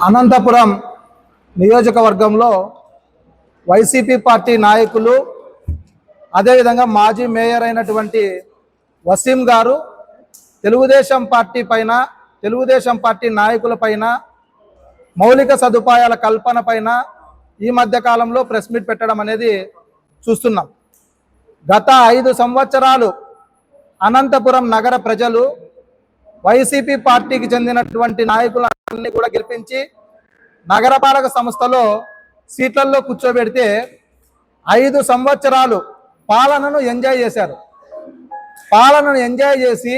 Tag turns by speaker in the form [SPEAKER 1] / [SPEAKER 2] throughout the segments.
[SPEAKER 1] అనంతపురం నియోజకవర్గంలో YCP party నాయకులు అదేవిధంగా మాజీ మేయర్ అయినటువంటి వసీం గారు తెలుగుదేశం పార్టీ పైన, తెలుగుదేశం పార్టీ నాయకుల పైన, మౌలిక సదుపాయాల కల్పన పైన ఈ మధ్య కాలంలో ప్రెస్ మీట్ పెట్టడం అనేది చూస్తున్నాం. గత 5 సంవత్సరాలు అనంతపురం నగర ప్రజలు వైసీపీ పార్టీకి చెందినటువంటి నాయకులన్నీ కూడా గెలిపించి నగరపాలక సంస్థలో సీట్లలో కూర్చోబెడితే 5 సంవత్సరాలు పాలనను ఎంజాయ్ చేశారు. పాలనను ఎంజాయ్ చేసి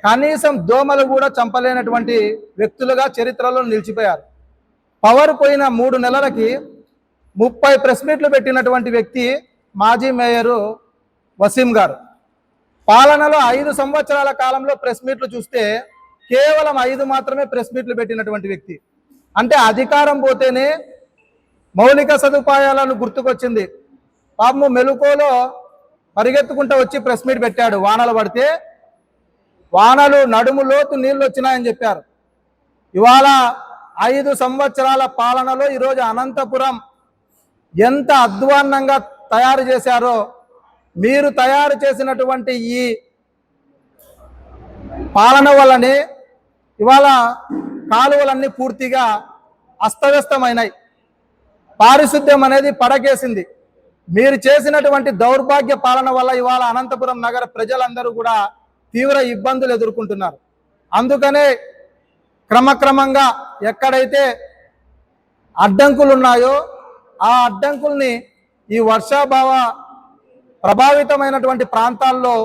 [SPEAKER 1] కనీసం దోమలు కూడా చంపలేనటువంటి వ్యక్తులుగా చరిత్రలో నిలిచిపోయారు. పవర్ పోయిన 3 నెలలకి 30 ప్రెస్ మీట్లు పెట్టినటువంటి వ్యక్తి మాజీ మేయరు వసీం గారు. పాలనలో 5 సంవత్సరాల కాలంలో ప్రెస్ మీట్లు చూస్తే కేవలం 5 మాత్రమే ప్రెస్ మీట్లు పెట్టినటువంటి వ్యక్తి. అంటే అధికారం పోతేనే మౌలిక సదుపాయాలను గుర్తుకొచ్చింది. పాపము మెలుకోలో పరిగెత్తుకుంటూ వచ్చి ప్రెస్ మీట్ పెట్టాడు. వానలు పడితే వానలు నడుము లోతు నీళ్ళు వచ్చినాయని చెప్పారు. ఇవాళ 5 సంవత్సరాల పాలనలో ఈరోజు అనంతపురం ఎంత అధ్వాన్నంగా తయారు చేశారో, మీరు తయారు చేసినటువంటి ఈ పాలన వల్లనే ఇవాళ కాలువలన్నీ పూర్తిగా అస్తవ్యస్తమైనాయి. పారిశుద్ధ్యం అనేది పడకేసింది. మీరు చేసినటువంటి దౌర్భాగ్య పాలన వల్ల ఇవాళ అనంతపురం నగర ప్రజలందరూ కూడా తీవ్ర ఇబ్బందులు ఎదుర్కొంటున్నారు. అందుకనే క్రమక్రమంగా ఎక్కడైతే అడ్డంకులు ఉన్నాయో ఆ అడ్డంకుల్ని ఈ వర్షాభావ ప్రభావితమైనటువంటి ప్రాంతాల్లో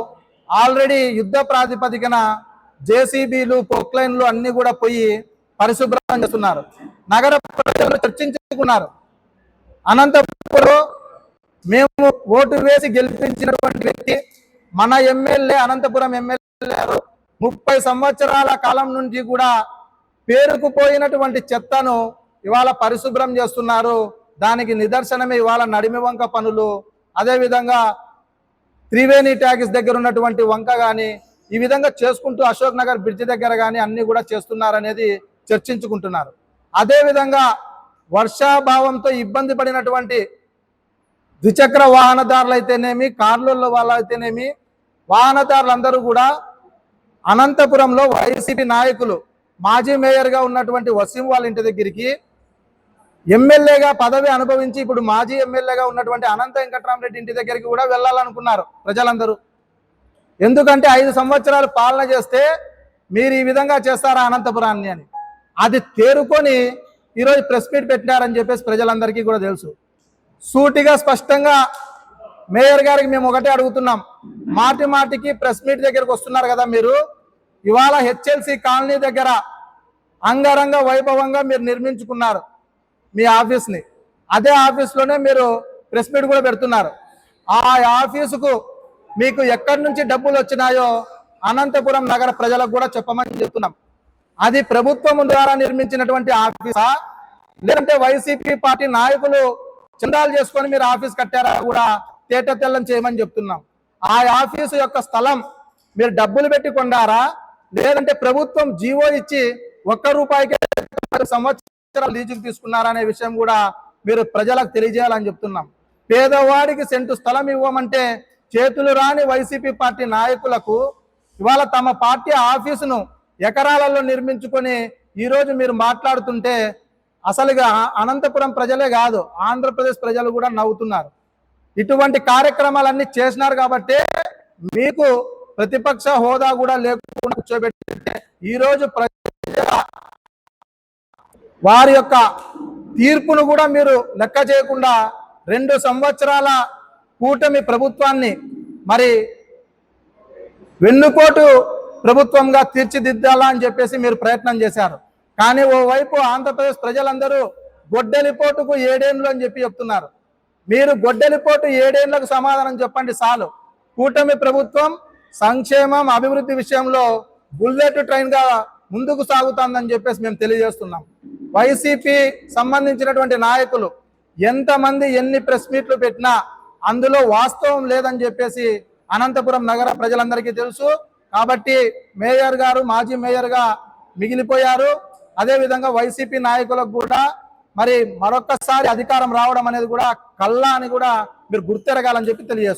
[SPEAKER 1] ఆల్రెడీ యుద్ధ ప్రాతిపదికన జేసీబీలు, పొక్లైన్లు అన్ని కూడా పోయి పరిశుభ్రం చేస్తున్నారు. నగర ప్రజలు చర్చించుకున్నారు. అనంతపురం మేము ఓటు వేసి గెలిపించినటువంటి వ్యక్తి మన ఎమ్మెల్యే, అనంతపురం ఎమ్మెల్యే 30 సంవత్సరాల కాలం నుంచి కూడా పేరుకుపోయినటువంటి చెత్తను ఇవాళ పరిశుభ్రం చేస్తున్నారు. దానికి నిదర్శనమే ఇవాళ నడిమి వంక పనులు, అదేవిధంగా త్రివేణి ట్యాక్స్ దగ్గర ఉన్నటువంటి వంక కానీ ఈ విధంగా చేసుకుంటూ అశోక్ నగర్ బ్రిడ్జి దగ్గర కానీ అన్ని కూడా చేస్తున్నారనేది చర్చించుకుంటున్నారు. అదేవిధంగా వర్షాభావంతో ఇబ్బంది పడినటువంటి ద్విచక్ర వాహనదారులు అయితేనేమి, కార్లలో వాళ్ళైతేనేమి, వాహనదారులందరూ కూడా అనంతపురంలో వైసీపీ నాయకులు మాజీ మేయర్గా ఉన్నటువంటి వసీం వాళ్ళ ఇంటి దగ్గరికి ఎమ్మెల్యేగా పదవి అనుభవించి ఇప్పుడు మాజీ ఎమ్మెల్యేగా ఉన్నటువంటి అనంత వెంకట్రామరెడ్డి ఇంటి దగ్గరికి కూడా వెళ్ళాలనుకున్నారు ప్రజలందరూ. ఎందుకంటే 5 సంవత్సరాలు పాలన చేస్తే మీరు ఈ విధంగా చేస్తారా అనంతపురాన్ని అని అది తేరుకొని ఈరోజు ప్రెస్ మీట్ పెట్టినారని చెప్పేసి ప్రజలందరికీ కూడా తెలుసు. సూటిగా స్పష్టంగా మేయర్ గారికి మేము ఒకటే అడుగుతున్నాం. మాటి మాటికి ప్రెస్ మీట్ దగ్గరకు వస్తున్నారు కదా మీరు, ఇవాళ హెచ్ఎల్సి కాలనీ దగ్గర అంగరంగ వైభవంగా మీరు నిర్మించుకున్నారు మీ ఆఫీస్ని. అదే ఆఫీస్లోనే మీరు ప్రెస్ మీట్ కూడా పెడుతున్నారు. ఆ ఆఫీసుకు మీకు ఎక్కడి నుంచి డబ్బులు వచ్చినాయో అనంతపురం నగర ప్రజలకు కూడా చెప్పమని చెప్తున్నాం. అది ప్రభుత్వం ద్వారా నిర్మించినటువంటి ఆఫీసా, లేదంటే వైసీపీ పార్టీ నాయకులు చందాలు చేసుకొని మీరు ఆఫీస్ కట్టారా కూడా తేట తెల్లం చేయమని చెప్తున్నాం. ఆ ఆఫీసు యొక్క స్థలం మీరు డబ్బులు పెట్టి కొన్నారా, లేదంటే ప్రభుత్వం జీవో ఇచ్చి 1 రూపాయికి సంవత్సరాలు లీజుకు తీసుకున్నారా అనే విషయం కూడా మీరు ప్రజలకు తెలియజేయాలని చెప్తున్నాం. పేదవాడికి సెంటు స్థలం ఇవ్వమంటే చేతులు రాని వైసీపీ పార్టీ నాయకులకు ఇవాళ తమ పార్టీ ఆఫీసును ఎకరాలలో నిర్మించుకొని ఈరోజు మీరు మాట్లాడుతుంటే అసలుగా అనంతపురం ప్రజలే కాదు, ఆంధ్రప్రదేశ్ ప్రజలు కూడా నవ్వుతున్నారు. ఇటువంటి కార్యక్రమాలన్నీ చేసినారు కాబట్టి మీకు ప్రతిపక్ష హోదా కూడా లేకుండా కూర్చోబెట్టితే ఈరోజు వారి యొక్క తీర్పును కూడా మీరు లెక్క చేయకుండా 2 సంవత్సరాల కూటమి ప్రభుత్వాన్ని మరి వెన్నుపోటు ప్రభుత్వంగా తీర్చిదిద్దాలా అని చెప్పేసి మీరు ప్రయత్నం చేశారు. కానీ ఓవైపు ఆంధ్రప్రదేశ్ ప్రజలందరూ గొడ్డలిపోటుకు 7 ఏళ్ళు అని చెప్పి చెప్తున్నారు. మీరు గొడ్డలిపోటు 7 ఏళ్లకు సమాధానం చెప్పండి చాలు. కూటమి ప్రభుత్వం సంక్షేమం, అభివృద్ధి విషయంలో బుల్లెట్ ట్రైన్గా ముందుకు సాగుతుందని చెప్పేసి మేము తెలియజేస్తున్నాం. వైసీపీ సంబంధించినటువంటి నాయకులు ఎంతమంది ఎన్ని ప్రెస్ మీట్లు పెట్టినా అందులో వాస్తవం లేదని చెప్పేసి అనంతపురం నగర ప్రజలందరికీ తెలుసు. కాబట్టి మేయర్ గారు, మాజీ మేయర్గా మిగిలిపోయారు. అదేవిధంగా వైసీపీ నాయకులకు కూడా మరి మరొకసారి అధికారం రావడం అనేది కూడా కల్లా అని కూడా మీరు గుర్తెరగాలని చెప్పి తెలియజేస్తున్నారు.